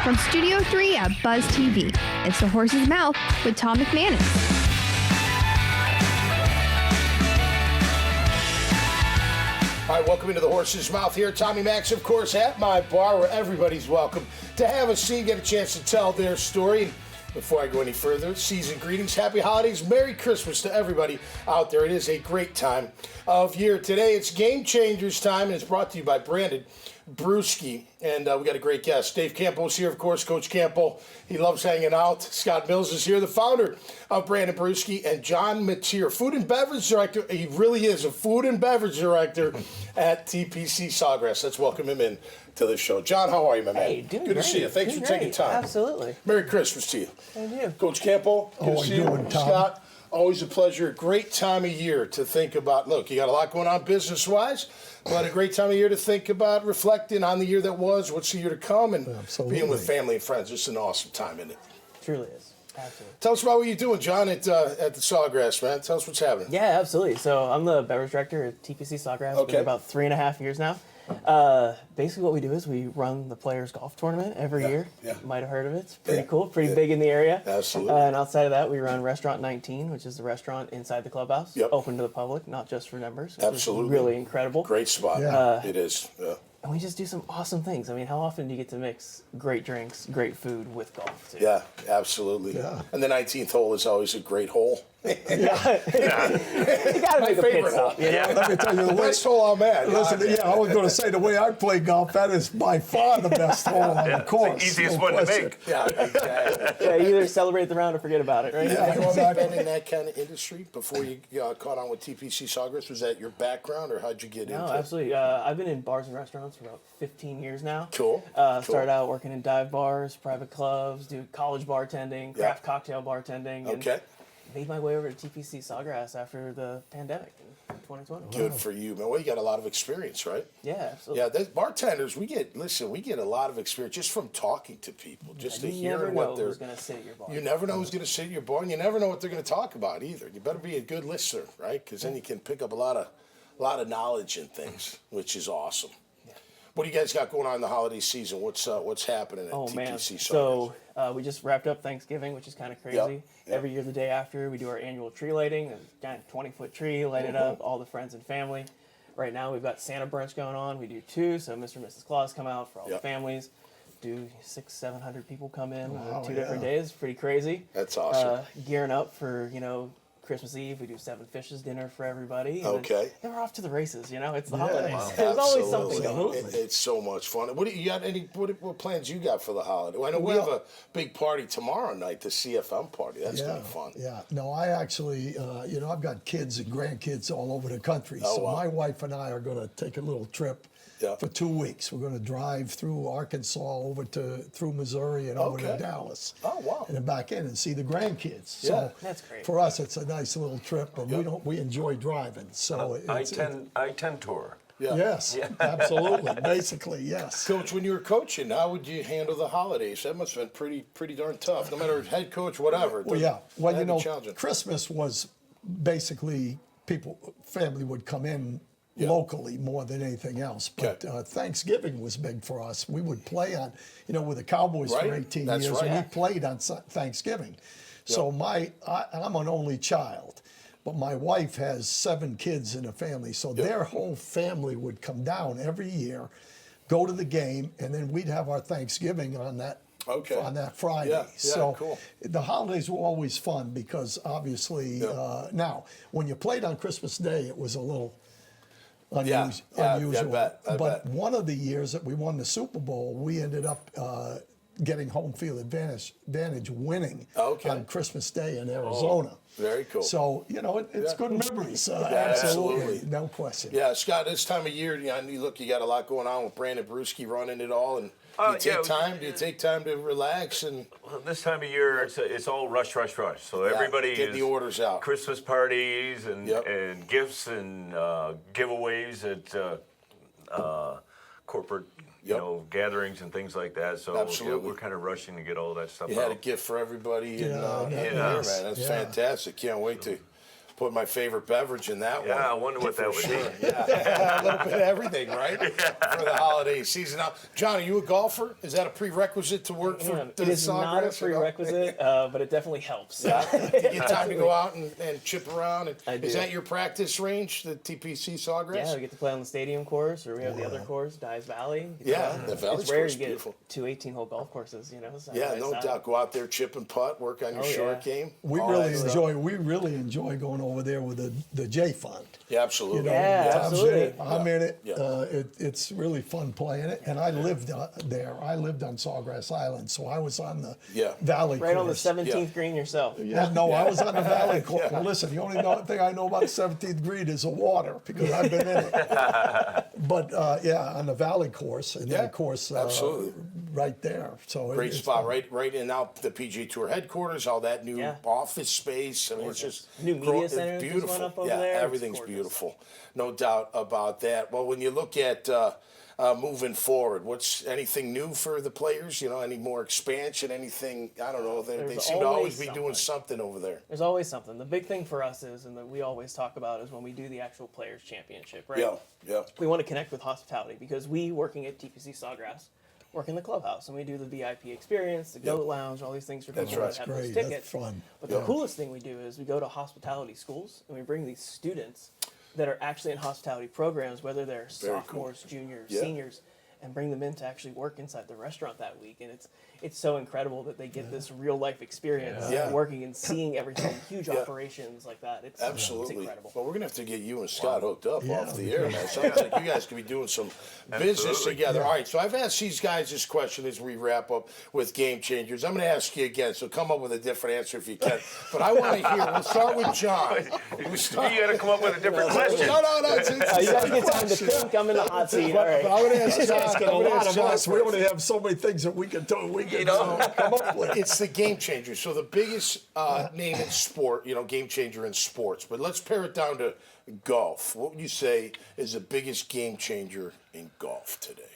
From Studio 3 at Buzz TV, it's The Horse's Mouth with Tom McManus. All right, welcome into The Horse's Mouth here. Tommy Max, of course, at my bar where everybody's welcome to have a seat, get a chance to tell their story. Before I go any further, season greetings, happy holidays, Merry Christmas to everybody out there. It is a great time of year. Today it's Game Changers time, and it's brought to you by Brandon Brewski. And we got a great guest. Dave Campo is here, of course, Coach Campo. He loves hanging out. Scott Mills is here, the founder of Brandon Brewski, and John Mateer, food and beverage director. He really is a food and beverage director at TPC Sawgrass. Let's welcome him in to the show. John, how are you, my man? Hey, doing Good great. to see you. Thanks Doing for taking great. time. Absolutely. Merry Christmas to you. Thank you. Coach Campo, good to see you. Tom? Scott, always a pleasure. Great time of year to think about. Look, you got a lot going on business-wise, but a great time of year to think about reflecting on the year that was, what's the year to come, and being with family and friends. It's an awesome time, isn't it? Truly is. Absolutely. Tell us about what you're doing, John, at the Sawgrass, man. Tell us what's happening. Yeah, absolutely. So I'm the beverage director at TPC Sawgrass. Okay. Been about 3.5 years now. Basically what we do is we run the Players Golf Tournament every year. Yeah. You might have heard of it. It's pretty cool, pretty big in the area. Absolutely. And outside of that, we run Restaurant 19, which is the restaurant inside the clubhouse. Yep. Open to the public, not just for members. Absolutely. Really incredible. Great spot. Yeah. It is. Yeah. And we just do some awesome things. I mean, how often do you get to mix great drinks, great food with golf, too? Yeah, absolutely. Yeah. And the 19th hole is always a great hole. You gotta make a pit favorite stop, you know? Let me tell you the way. Best hole I'm at. Listen, I was going to say the way I play golf, that is by far the best hole on the course. It's the easiest no one to question. make. Yeah, exactly. Yeah, you either celebrate the round or forget about it, right? Yeah. Have you always exactly. been in that kind of industry before you caught on with TPC Sawgrass? Was that your background, or how'd you get into No, it? absolutely. I've been in bars and restaurants for about 15 years now. Cool. Started out working in dive bars, private clubs, do college bartending, craft cocktail bartending. And Okay. made my way over to TPC Sawgrass after the pandemic in 2020. Good for you, man. Well, you got a lot of experience, right? Yeah, absolutely. Yeah, bartenders, we get a lot of experience just from talking to people, just to You never hear know what they're. who's going to sit at your bar. You never know who's going to sit at your bar, and you never know what they're going to talk about either. You better be a good listener, right? Because then you can pick up a lot of knowledge and things, which is awesome. What do you guys got going on in the holiday season? What's happening at Oh, TPC man. Sawgrass? So we just wrapped up Thanksgiving, which is kind of crazy. Yep. Every year the day after, we do our annual tree lighting, a giant 20-foot tree, light it up, all the friends and family. Right now we've got Santa brunch going on. We do 2, so Mr. and Mrs. Claus come out for all the families. Do 600-700 people come in Wow, 2 different days. Pretty crazy. That's awesome. Gearing up for, Christmas Eve, we do 7 Fishes dinner for everybody. And Okay. Then we're off to the races, It's the Yeah. holidays. Wow. There's always something Absolutely. going on. It's so much fun. What do you got? What plans you got for the holiday? Well, I know we have a big party tomorrow night, the CFM party. That's gonna be fun. Yeah. No, I actually, I've got kids and grandkids all over the country. Oh, so wow. my wife and I are going to take a little trip for 2 weeks. We're going to drive through Arkansas over through Missouri and over to Okay. Dallas. Oh, wow. And then back in and see the grandkids. Yeah. So That's great. for us, it's a nice little trip, and we enjoy driving. So I-10 tour. Yeah. Yes, absolutely. Basically, yes. Coach, when you were coaching, how would you handle the holidays? That must have been pretty darn tough. No matter head coach, whatever. Well, yeah. Well, That'd be challenging. Christmas was basically family would come in locally more than anything else. But Thanksgiving was big for us. We would play on, with the Cowboys for 18 That's years, right. and we played on Thanksgiving. So I'm an only child. But my wife has 7 kids in a family, so their whole family would come down every year, go to the game, and then we'd have our Thanksgiving on that Friday. Yeah, so cool. the holidays were always fun because obviously now when you played on Christmas Day, it was a little unusual. I bet. One of the years that we won the Super Bowl, we ended up getting home field advantage winning on Christmas Day in Arizona. Very cool. So, it's good memories. absolutely. No question. Yeah, Scott, this time of year, you got a lot going on with Brandon Brewski running it all. And do you take time to relax? And Well, this time of year, it's all rush. So everybody get is the orders out. Christmas parties and gifts and giveaways at corporate gatherings and things like that. So Absolutely. we're kind of rushing to get all that stuff You out. had a gift for everybody. And, Yeah, man, that's fantastic. Can't wait to put my favorite beverage in that one. Yeah, I wonder what that would be. Yeah, a little bit of everything, right? For the holiday season. Now, John, are you a golfer? Is that a prerequisite to work for the It is not a Sawgrass? prerequisite, but it definitely helps. Do you get time to go out and chip around? And I do. Is that your practice range, the TPC Sawgrass? Yeah, we get to play on the stadium course, or we have the other course, Dyes Valley. Yeah, the Valley's It's rare course you is get beautiful. 2 18-hole golf courses, So Yeah, it's no not- doubt. Go out there, chip and putt, work on your Oh, short yeah. game. We all really that stuff. enjoy going over there with the J Fund. Yeah, absolutely. Yeah, Tom's absolutely. in it, I'm in it. Yeah. It's really fun playing it. And I lived there. I lived on Sawgrass Island, so I was on the Valley Right on the course. 17th green yourself. Yeah, no, I was on the Valley course. Well, listen, the only thing I know about the 17th green is the water because I've been in it. But on the Valley course, and then of course, absolutely. right there. So Great it's spot, fun. right in out the PGA Tour headquarters, all that new office space. I mean, it's just New media it's center just beautiful. went up over yeah, there. It's everything's gorgeous. beautiful, no doubt about that. Well, when you look at moving forward, what's anything new for the players? Any more expansion? Anything? I don't know. They There's seem to always always be doing something over there. There's always something. The big thing for us is, and that we always talk about, is when we do the actual Players Championship, right? Yeah. We want to connect with hospitality because we, working at TPC Sawgrass, work in the clubhouse and we do the VIP experience, the goat lounge, all these things for people right. that have those Great. tickets. That's fun. But the coolest thing we do is we go to hospitality schools and we bring these students that are actually in hospitality programs, whether they're Very sophomores, juniors, Yeah. seniors, and bring them in to actually work inside the restaurant that week. And it's so incredible that they get this real life experience Yeah. working and seeing everything, huge operations like that. It's Absolutely. It's incredible. Well, we're gonna have to get you and Scott hooked up Yeah, off the air, man. Sounds like you guys could be doing some business Absolutely. together. All right, so I've asked these guys this question as we wrap up with Game Changers. I'm gonna ask you again, so come up with a different answer if you can. But I want to hear. We'll start with John. You got to come up with a different question. No. It's You guys get time to question. think. I'm in the hot seat. All right. But I'm gonna ask John. Asking a lot of us. We only have so many things that we can do. We can come up with. It's the game changer. So the biggest name in sport, game changer in sports. But let's pare it down to golf. What would you say is the biggest game changer in golf today?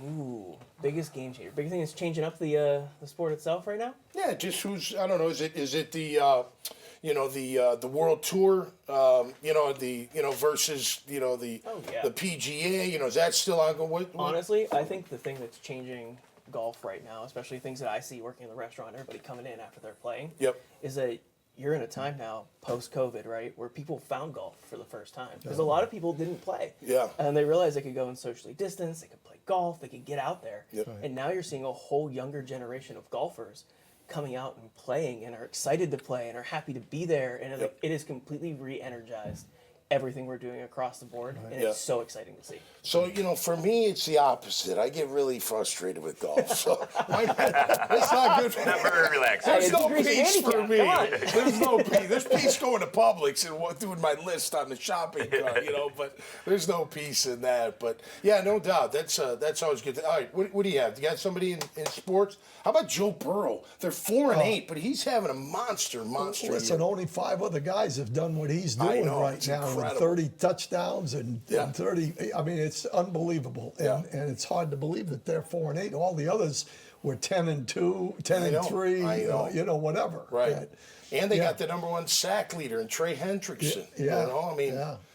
Ooh, biggest game changer. Biggest thing is changing up the sport itself right now. Yeah, just I don't know. Is it the the World Tour? Versus the the PGA. Is that still ongoing? Honestly, I think the thing that's changing golf right now, especially things that I see working in the restaurant, everybody coming in after they're playing, is that you're in a time now, post-COVID, right, where people found golf for the first time. Because a lot of people didn't play. Yeah. And they realized they could go and socially distance, they could play golf, they could get out there. Yep. And now you're seeing a whole younger generation of golfers coming out and playing and are excited to play and are happy to be there. And it is completely re-energized everything we're doing across the board. And it's so exciting to see. So, for me, it's the opposite. I get really frustrated with golf. So, it's not good for Not very relaxing. There's It's no increasing peace for handicap. me. Come on. There's no peace. There's peace going to Publix and doing my list on the shopping cart, but there's no peace in that. But, yeah, no doubt. That's always good. All right, what do you have? Do you got somebody in sports? How about Joe Burrow? They're 4-8, but he's having a monster Listen, year. only 5 other guys have done what he's doing know, right it's now incredible. with 30 touchdowns and 30. I mean, it's unbelievable. Yeah. And it's hard to believe that they're 4-8. All the others were 10-2, 10-3, I know. whatever. Right. And they got the #1 sack leader in Trey Hendrickson.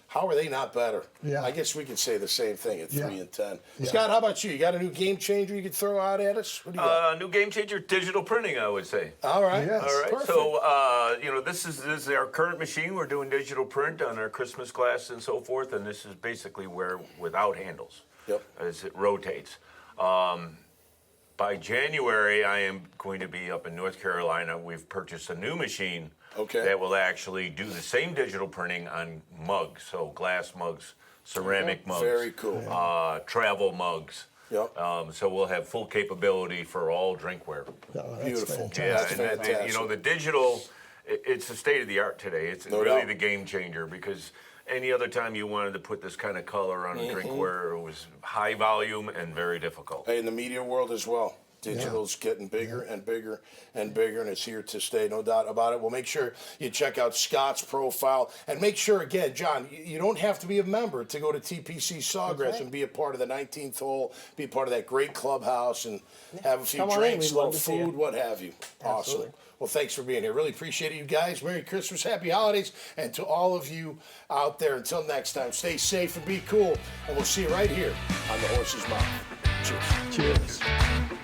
How are they not better? Yeah. I guess we could say the same thing at 3-10. Yeah. Scott, how about you? You got a new game changer you could throw out at us? What do you got? New game changer, digital printing, I would say. All right. Yes. All right. Perfect. So, this is our current machine. We're doing digital print on our Christmas glass and so forth, and this is basically where without handles. Yep. As it rotates. By January, I am going to be up in North Carolina. We've purchased a new machine that will actually do the same digital printing on mugs, so glass mugs, ceramic mugs, Very cool. travel mugs. Yep. So we'll have full capability for all drinkware. Oh, that's Beautiful. fantastic. Yeah, That's and fantastic. the digital, it's the state of the art today. It's No really doubt. the game changer because any other time you wanted to put this kind of color on a drinkware, it was high volume and very difficult. Hey, in the media world as well. Digital's getting bigger and bigger and bigger, and it's here to stay, no doubt about it. Well, make sure you check out Scott's profile, and make sure, again, John, you don't have to be a member to go to TPC Sawgrass and be a part of the 19th hole, be a part of that great clubhouse, and have a few drinks, a little food, what have you. Absolutely. Awesome. Well, thanks for being here. Really appreciate it, you guys. Merry Christmas, Happy Holidays, and to all of you out there, until next time, stay safe and be cool, and we'll see you right here on The Horse's Mouth. Cheers. Cheers.